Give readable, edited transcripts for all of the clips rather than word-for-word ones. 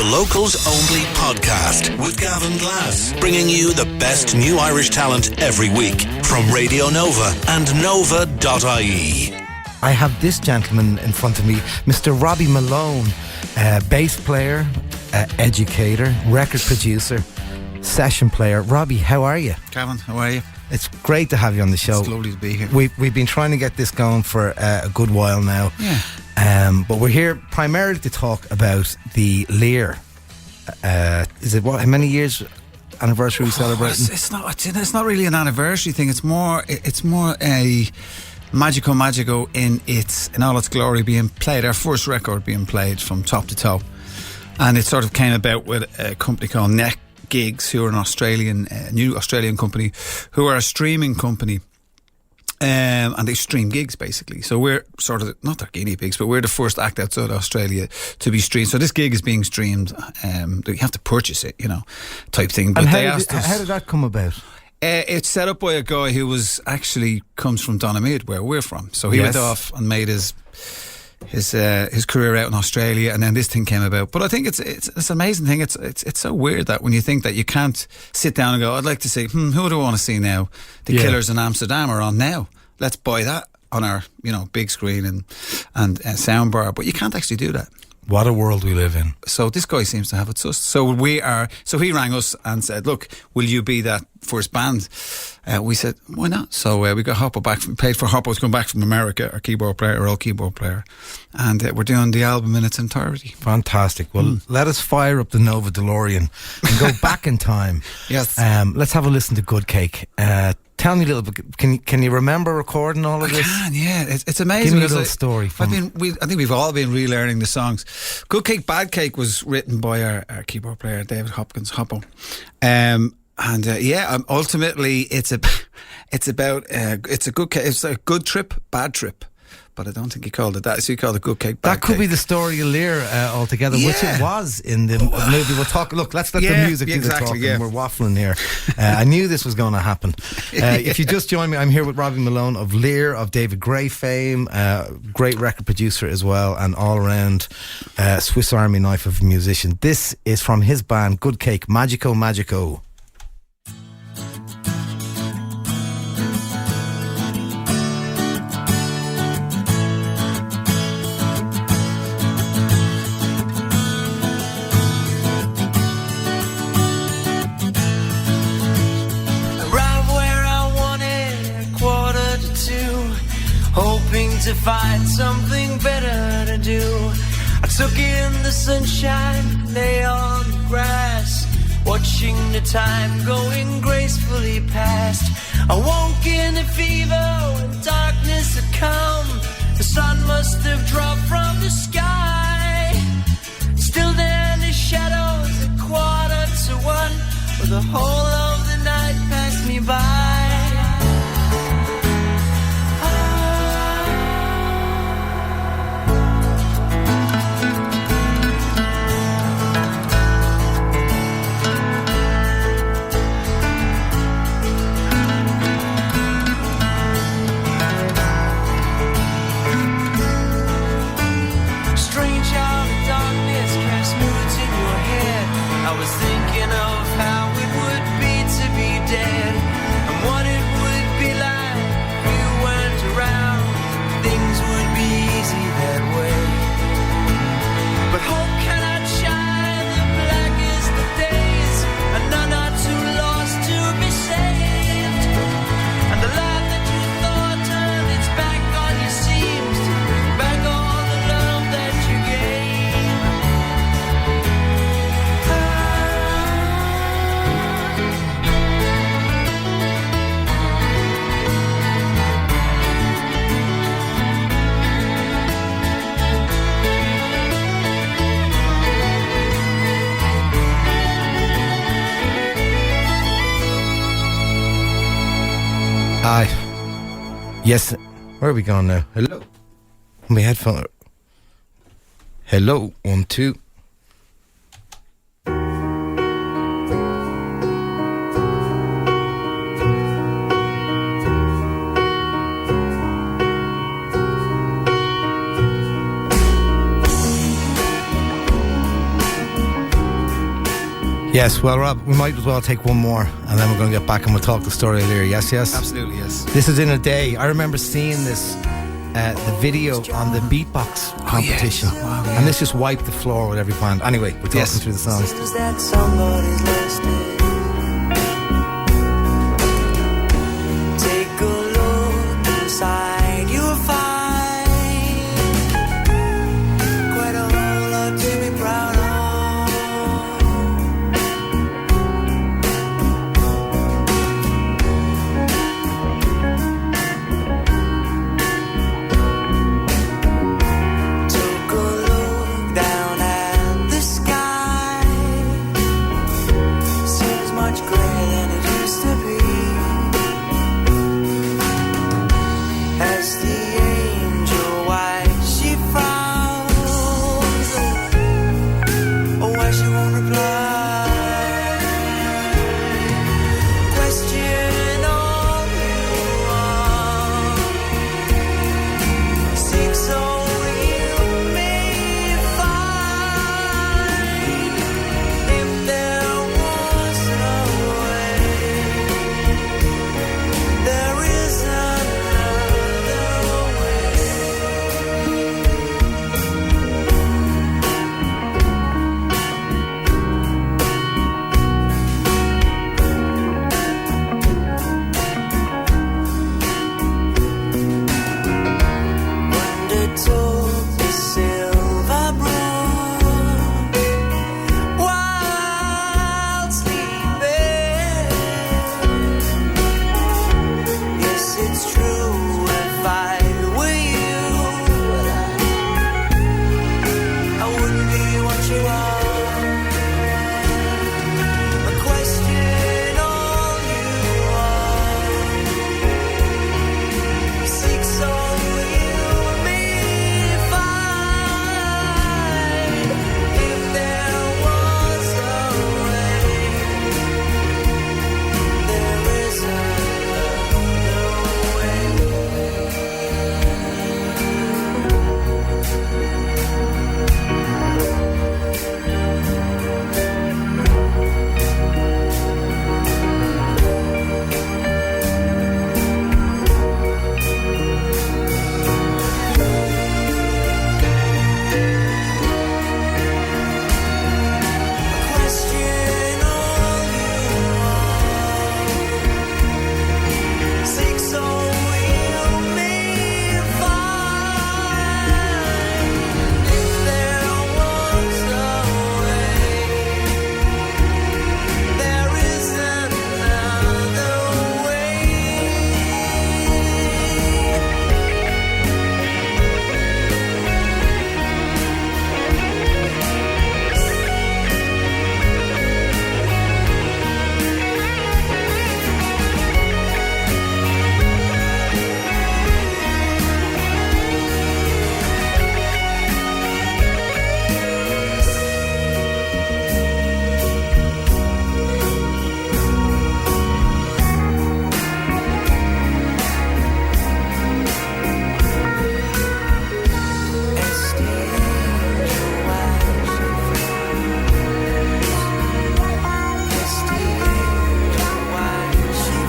the Locals Only podcast with Gavin Glass, bringing you the best new Irish talent every week from Radio Nova and nova.ie. I have this gentleman in front of me, Mr. Robbie Malone, bass player, educator, record producer, session player. Robbie, how are you? Gavin, how are you? It's great to have you on the show. It's lovely to be here. We've been trying to get this going for a good while now. Yeah. But we're here primarily to talk about the Lear. Is it how many years anniversary we celebrating? It's not really an anniversary thing. It's more a Magico in all its glory being played. Our first record being played from top to toe, and it sort of came about with a company called Neck Gigs, who are an new Australian company, who are a streaming company, and they stream gigs basically. So we're sort of not their guinea pigs, but we're the first act outside Australia to be streamed. So this gig is being streamed. You have to purchase it, type thing. But how did that come about? It's set up by a guy who comes from Donaghmede, where we're from. So he went off and made his career out in Australia, and then this thing came about. But I think it's an amazing thing. It's so weird that when you think that you can't sit down and go, I'd like to see who do I want to see now? The Killers in Amsterdam are on now. Let's buy that on our big screen and soundbar. But you can't actually do that. What a world we live in. So this guy seems to have it sussed. So he rang us and said, look, will you be that first band? We said, why not? So we got Hoppo back, paid for Hoppo to come back from America, our old keyboard player. And we're doing the album in its entirety. Fantastic. Well, let us fire up the Nova DeLorean and go back in time. Yes. Let's have a listen to Good Cake. Tell me a little bit. Can you remember recording all of this? I can, yeah. It's amazing. Give me a little story. I think we've all been relearning the songs. Good Cake, Bad Cake was written by our keyboard player David Hopkins, Hoppo. Ultimately it's a good trip, bad trip. But I don't think he called it that. So he called it Good Cake, Bad Cake. That could be the story of Lear altogether, which it was in the movie. We'll talk. Look, let's let the music do the talking. We're waffling here. I knew this was going to happen. If you just join me, I'm here with Robbie Malone of Lear, of David Gray fame, great record producer as well, and all-around Swiss Army knife of a musician. This is from his band, Good Cake, Magico. To find something better to do, I took in the sunshine, lay on the grass, watching the time going gracefully past. I woke in a fever when darkness had come. The sun must have dropped from the sky. Still there in the shadows at 1:45, but the whole of the night passed me by. I was thinking of how it would be to be dead, and what it would be like if you weren't around. Things would be easy that way. But hope cannot shine the blackest of days, and none are too lost to be saved. And the life that you thought turned its back on you seems to bring back all the love that you gave. Hi. Yes. Where are we going now? Hello. My headphone. Hello. 1, 2. Yes, well, Rob, we might as well take one more and then we're going to get back and we'll talk the story later. Yes? Absolutely, yes. This is In a Day. I remember seeing this, the video on the beatbox competition. Yes. Wow, yeah. And this just wiped the floor with every band. Anyway, we're talking through the songs. Is that somebody's listening? Take a look inside, you'll find quite a whole lot to be proud of. Took a look down at the sky. Seems much grayer than it used to be. As the angel white she frowns, oh why she won't reply. Question all you want, seek so you may find. If there was a way, there is another way. Undertook the silver broom while sleeping. Yes, it's true. If I were you, I wouldn't be what you are. A question all you are. Seek so you may find. If there was a way, there is another way. Question all you are. Seek so you may find. If there was a way, there is another way. As the angel white she frowns, as the angel white she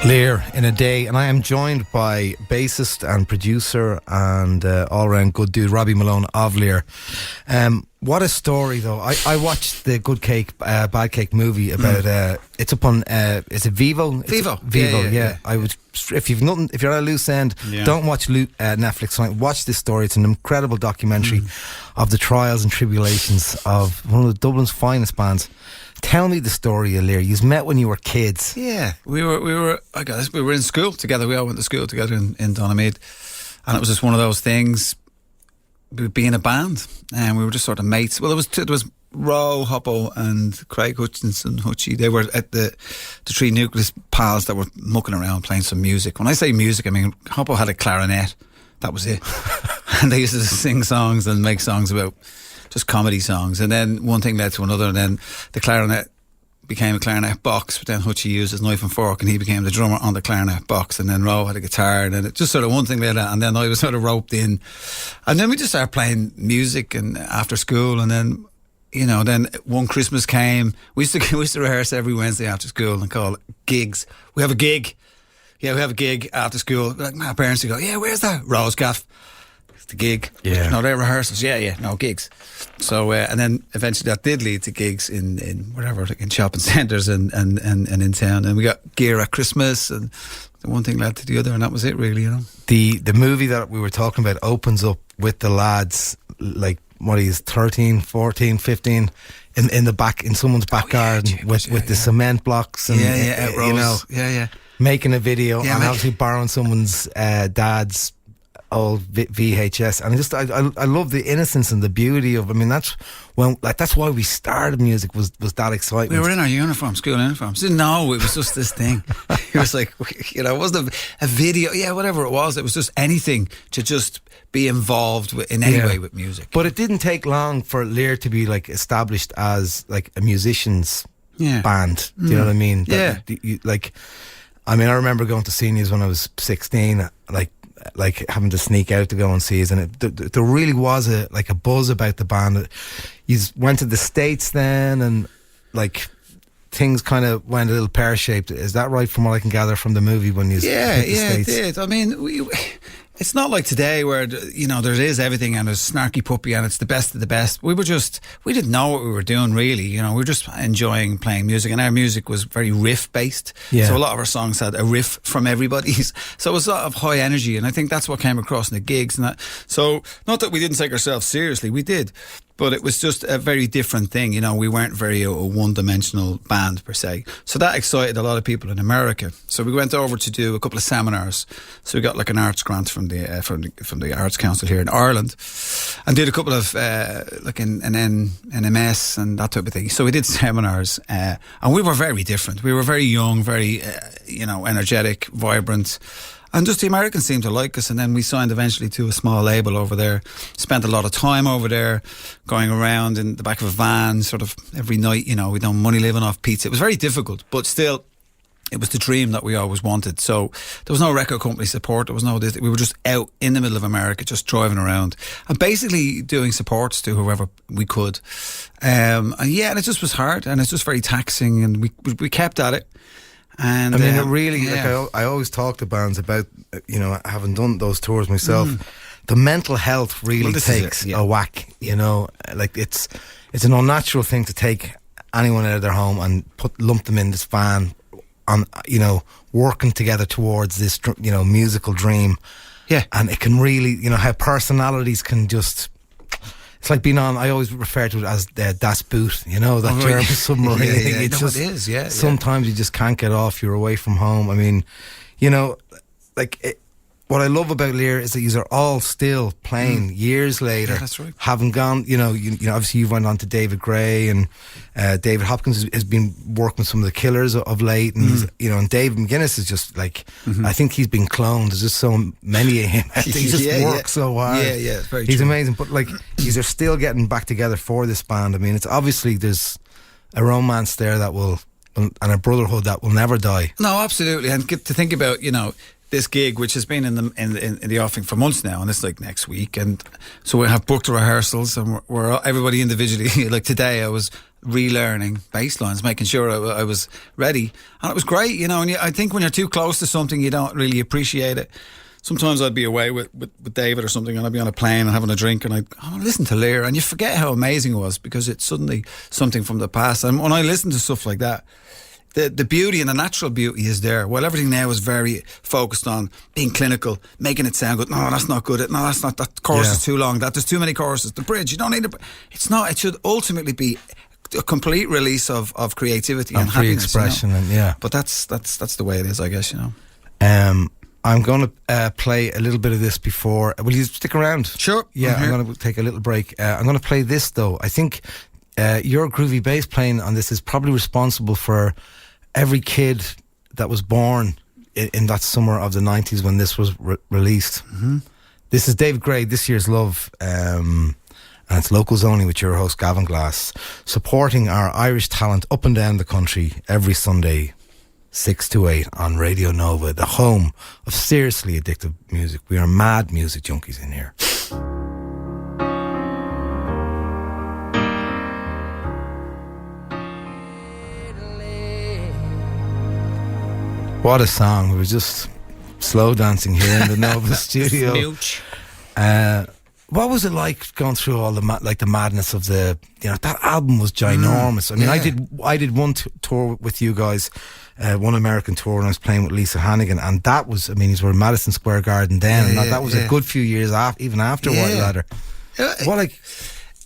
Lear, In a Day, and I am joined by bassist and producer and all-round good dude Robbie Malone of Lear. What a story, though. I watched the Good Cake, Bad Cake movie about. It's up on. Is it Vivo? Vivo. Vivo. Yeah. I would. If you're at a loose end, don't watch Netflix tonight. Watch this story. It's an incredible documentary of the trials and tribulations of one of Dublin's finest bands. Tell me the story of Lear. You met when you were kids. Yeah, we were in school together. We all went to school together in Donamead, and it was just one of those things. We would be in a band, and we were just sort of mates. Well, there was Ro, Hoppo, and Craig Hutchinson, Hutchie. They were at the three nucleus pals that were mucking around playing some music. When I say music, I mean Hoppo had a clarinet. That was it, and they used to sing songs and make songs about just comedy songs. And then one thing led to another, and then the clarinet became a clarinet box, but then Hutchie used his knife and fork and he became the drummer on the clarinet box, and then Ro had a guitar, and then it just sort of one thing like that, and then I was sort of roped in, and then we just started playing music and after school, and then then one Christmas came. We used to rehearse every Wednesday after school and call it gigs. We have a gig. Yeah, we have a gig after school. Like my parents would go, yeah, where's that? Rose Gaff. It's the gig. Yeah. No, they're rehearsals. Yeah, no, gigs. So, and then eventually that did lead to gigs in whatever, like in shopping centres and in town. And we got gear at Christmas, and the one thing led to the other, and that was it really, The movie that we were talking about opens up with the lads, like, what he is, 13, 14, 15, in the back, in someone's back garden with the cement blocks and making a video and obviously borrowing someone's dad's old VHS, and I love the innocence and the beauty of. I mean, that's why we started music, was that excitement. We were in our uniforms, school uniforms. Didn't know it was just this thing. It was like, it wasn't a video, whatever it was. It was just anything to just be involved in any way with music. But it didn't take long for Lear to be like established as like a musician's band. Do you know what I mean? I remember going to seniors when I was 16, like having to sneak out to go and see us, and there really was a buzz about the band. You went to the States then, and like things kind of went a little pear-shaped. Is that right, from what I can gather from the movie when you hit the States? It did. I mean, it's not like today where, there is everything and there's Snarky Puppy and it's the best of the best. We didn't know what we were doing really. We were just enjoying playing music, and our music was very riff-based. Yeah. So a lot of our songs had a riff from everybody's. So it was a lot of high energy, and I think that's what came across in the gigs and that. So not that we didn't take ourselves seriously, we did. But it was just a very different thing. We weren't very a one-dimensional band per se. So that excited a lot of people in America. So we went over to do a couple of seminars. So we got like an arts grant from the Arts Council here in Ireland, and did a couple of like an NMS and that type of thing. So we did seminars, and we were very different. We were very young, very energetic, vibrant. And just the Americans seemed to like us, and then we signed eventually to a small label over there. Spent a lot of time over there, going around in the back of a van, sort of every night. We done money living off pizza. It was very difficult, but still, it was the dream that we always wanted. So there was no record company support. There was no this. We were just out in the middle of America, just driving around and basically doing supports to whoever we could. And it just was hard, and it's just very taxing, and we kept at it. And it really, I always talk to bands about, having done those tours myself, the mental health really takes a whack, like it's an unnatural thing to take anyone out of their home and lump them in this van on, working together towards this, musical dream. Yeah. And it can really, how personalities can just... It's like being on, I always refer to it as Das Boot, that German submarine thing. It is, sometimes you just can't get off, you're away from home. I mean, what I love about Lear is that you are all still playing years later. Yeah, that's right. Having gone, obviously you went on to David Gray, and David Hopkins has been working with some of the Killers of late, and and Dave McGuinness is just like, I think he's been cloned. There's just so many of him. He just works so hard. Yeah, very He's true. amazing. But these are still getting back together for this band. I mean, it's obviously there's a romance there that will, and a brotherhood that will never die. No, absolutely. And get to think about, this gig, which has been in the offing for months now, and it's like next week, and so we have booked rehearsals, and we're everybody individually. Like today, I was relearning bass lines, making sure I was ready, and it was great, And I think when you're too close to something, you don't really appreciate it. Sometimes I'd be away with David or something, and I'd be on a plane and having a drink, and I'd listen to Lear, and you forget how amazing it was because it's suddenly something from the past. And when I listen to stuff like that, the beauty and the natural beauty is there. While everything now is very focused on being clinical, making it sound good. No, that's not good. No, that's not. That chorus is too long. There's too many choruses. The bridge, you don't need it. It's not. It should ultimately be a complete release of creativity and free happiness, expression. And But that's the way it is, I guess. I'm going to play a little bit of this before. Will you stick around? Sure. Yeah, I'm going to take a little break. I'm going to play this though. I think your groovy bass playing on this is probably responsible for every kid that was born in that summer of the 90s when this was released. This is David Gray, This Year's Love, and and it's Locals Only with your host Gavin Glass, supporting our Irish talent up and down the country every Sunday 6 to 8 on Radio Nova, the home of seriously addictive music. We are mad music junkies in here. What a song. We were just slow dancing here in the Nova studio. Smooch. What was it like going through all the the madness of the, that album was ginormous. I mean, I did one tour with you guys, one American tour, and I was playing with Lisa Hannigan, and that was, I mean, these were in Madison Square Garden then, and that was a good few years even after White Ladder. Well,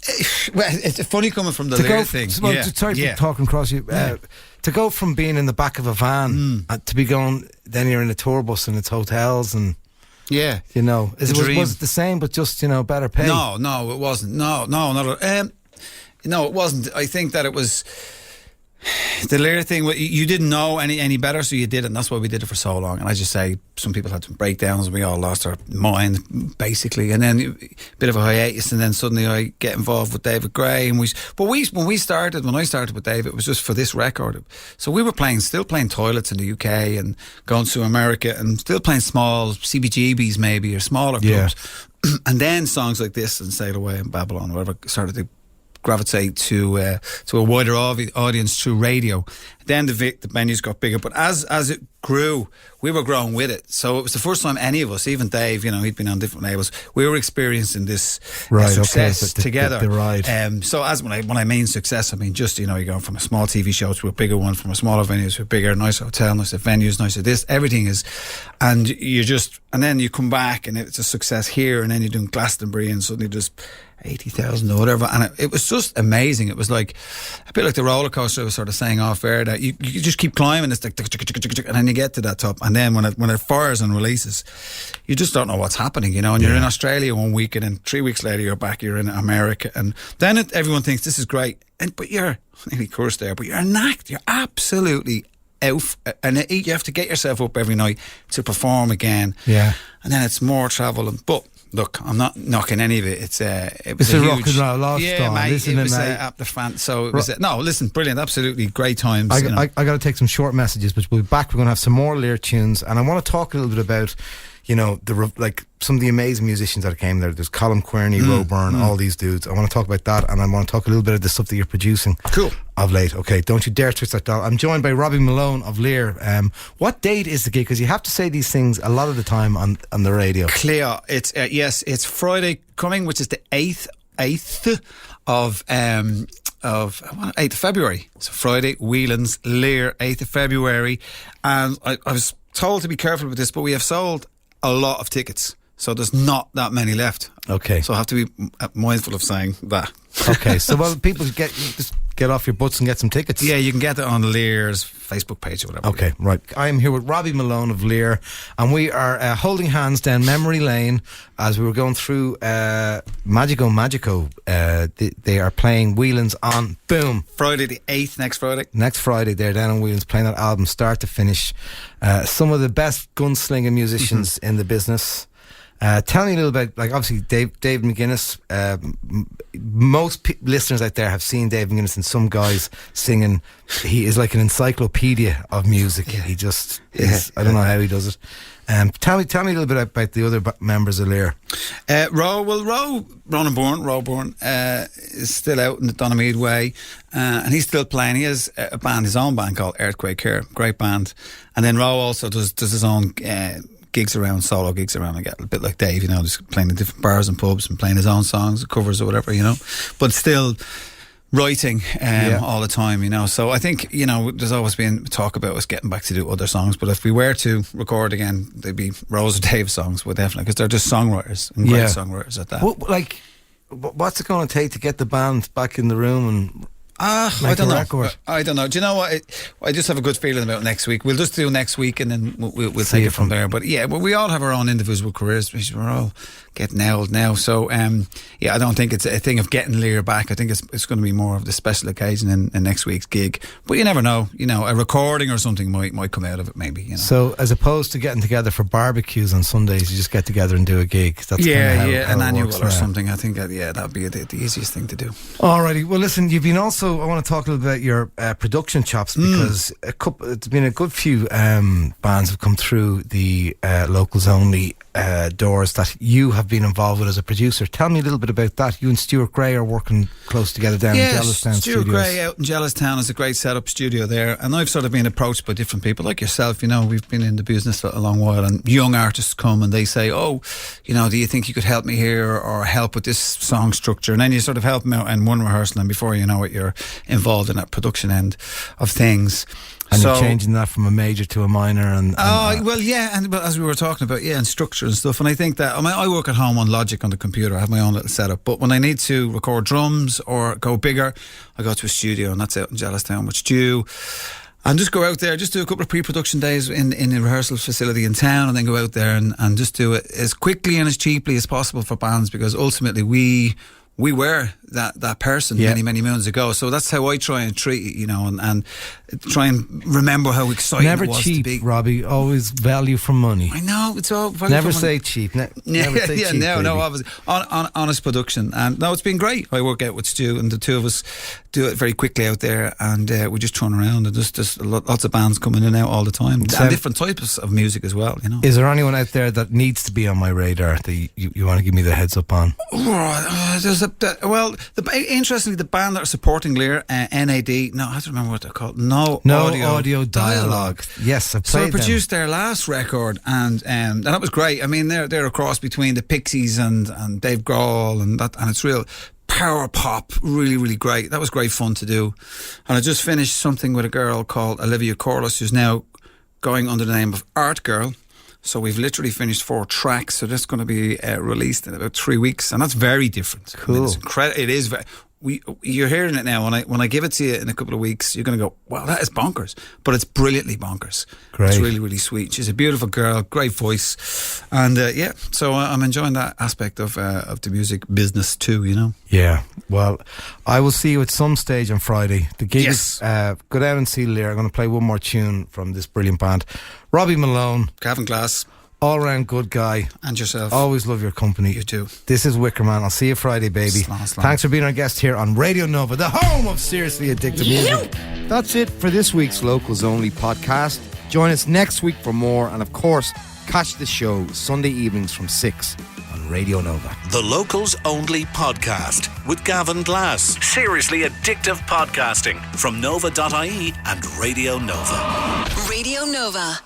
it's funny coming from the lyric thing. Sorry for talking across you. To go from being in the back of a van to be going, then you're in a tour bus and it's hotels and was it the same but just better pay? No, it wasn't. No, it wasn't. I think that it was the lyric thing. You didn't know any better, so you did it, and that's why we did it for so long. And I just say some people had some breakdowns, and we all lost our mind basically. And then a bit of a hiatus, and then suddenly I get involved with David Gray, and when I started with David, it was just for this record. So we were still playing toilets in the UK and going to America, and still playing small CBGBs maybe or smaller clubs. And then songs like this and Sail Away and Babylon, whatever, started to gravitate to a wider audience through radio. Then the venues got bigger, but as it grew, we were growing with it. So it was the first time any of us, even Dave, he'd been on different labels, we were experiencing this success together. The ride. So as when I mean success, I mean just you're going from a small TV show to a bigger one, from a smaller venue to a bigger, nicer hotel, nicer venues, nicer this. Everything is, and then you come back and it's a success here, and then you're doing Glastonbury, and suddenly just 80,000 or whatever, and it was just amazing. It was like a bit like the roller coaster I was sort of saying off air, that you just keep climbing, it's like, and then you get to that top, and then when it fires and releases, you just don't know what's happening, and you're in Australia one week, and then 3 weeks later you're in America, and then everyone thinks this is great, but you're nearly cursed there, but you're absolutely out, and you have to get yourself up every night to perform again, and then it's more travel, but look, I'm not knocking any of it. It's a huge rock and roll lifestyle, mate. Isn't it was mate? Up the fan. So it was listen, brilliant, absolutely great times. I got to take some short messages, but we'll be back. We're going to have some more Lear tunes, and I want to talk a little bit about some of the amazing musicians that came there. There's Colin Querney, Roe Byrne, all these dudes. I want to talk about that, and I want to talk a little bit of the stuff that you're producing. Cool. Of late. Okay, don't you dare twist that dial. I'm joined by Robbie Malone of Lear. What date is the gig? Because you have to say these things a lot of the time on the radio. Clear. It's it's Friday coming, which is the 8th of 8th of February. So Friday, Whelan's, Lear, 8th of February. And I was told to be careful with this, but we have sold a lot of tickets, so there's not that many left. Okay, so I have to be mindful of saying that. Okay, so people just get off your butts and get some tickets. Yeah, you can get it on Lear's Facebook page or whatever. Okay, right. I am here with Robbie Malone of Lear, and we are holding hands down memory lane as we were going through Magico. They are playing Whelan's on Friday the 8th, next Friday. They're down on Whelan's playing that album start to finish. Some of the best gunslinging musicians in the business. Tell me a little bit, obviously Dave McGuinness. Most listeners out there have seen Dave McGuinness and some guys singing. He is like an encyclopedia of music. He just is. I don't know how he does it. Tell me a little bit about the other members of Lear. Roe Byrne is still out in the Donamead way, and he's still playing. He has his own band called Earthquake Care, great band. And then Roe also does his own solo gigs around, again, a bit like Dave, just playing in different bars and pubs and playing his own songs, covers or whatever, but still writing all the time, so I think, there's always been talk about us getting back to do other songs, but if we were to record again, they'd be Rose or Dave songs, definitely, because they're just songwriters and great songwriters at that. What's it going to take to get the band back in the room and I don't know. I don't know. Do you know what? I just have a good feeling about next week. We'll just do next week and then we'll take it from there. But yeah, we all have our own individual careers. We're all getting old now. So, I don't think it's a thing of getting Lear back. I think it's going to be more of the special occasion in next week's gig. But you never know. You know, a recording or something might come out of it maybe. You know? So as opposed to getting together for barbecues on Sundays, you just get together and do a gig. That's an annual or something. I think that'd be the easiest thing to do. Alrighty. Well, listen, you've been also, I want to talk a little bit about your production chops, because it's been a good few bands have come through the locals only doors that you have been involved with as a producer. Tell me a little bit about that. You and Stuart Gray are working close together down in Jellistown Stuart Studios. Gray out in Jellistown is a great setup studio there, and I've sort of been approached by different people like yourself. You know, we've been in the business for a long while, and young artists come and they say, oh, you know, do you think you could help me here or help with this song structure? And then you sort of help them out in one rehearsal, and before you know it, you're involved in that production end of things. And you're changing that from a major to a minor, but as we were talking about, and structure and stuff. And I think that I work at home on Logic on the computer. I have my own little setup. But when I need to record drums or go bigger, I go to a studio, and that's out in Jellistown with Stu. And just go out there, just do a couple of pre-production days in a rehearsal facility in town, and then go out there and just do it as quickly and as cheaply as possible for bands, because ultimately we were that person many moons ago. So that's how I try and treat it, you know, and try and remember how exciting never it was cheap, to be. Robbie, always value for money. I know, it's all value never for say money. Cheap. Never say cheap. No, obviously. On honest production. And no, it's been great. I work out with Stu, and the two of us do it very quickly out there, and we just turn around, and there's lots of bands coming in and out all the time, and different types of music as well, you know. Is there anyone out there that needs to be on my radar that you want to give me the heads up on? Interestingly, the band that are supporting Lear, NAD, I have to remember what they're called. No Audio Dialogue. Yes, I played So I produced their last record, and that was great. I mean, they're a cross between the Pixies and Dave Grohl, and it's real power pop, really, really great. That was great fun to do. And I just finished something with a girl called Olivia Corliss, who's now going under the name of Art Girl. So we've literally finished 4 tracks. So that's going to be released in about 3 weeks, and that's very different. Cool. I mean, it's incredible. It is very. You're hearing it now. When I give it to you in a couple of weeks, you're going to go, wow, that is bonkers. But it's brilliantly bonkers. Great. It's really, really sweet. She's a beautiful girl, great voice. And so I'm enjoying that aspect of the music business too, you know. Yeah. Well, I will see you at some stage on Friday. The gig is, go down and see Lear. I'm going to play one more tune from this brilliant band. Robbie Malone. Gavin Glass. All round good guy. And yourself. Always love your company. You too. This is Wickerman. I'll see you Friday, baby. Slán. Thanks for being our guest here on Radio Nova, the home of seriously addictive music. That's it for this week's Locals Only podcast. Join us next week for more, and of course, catch the show Sunday evenings from 6 on Radio Nova. The Locals Only podcast with Gavin Glass. Seriously addictive podcasting from nova.ie and Radio Nova. Radio Nova.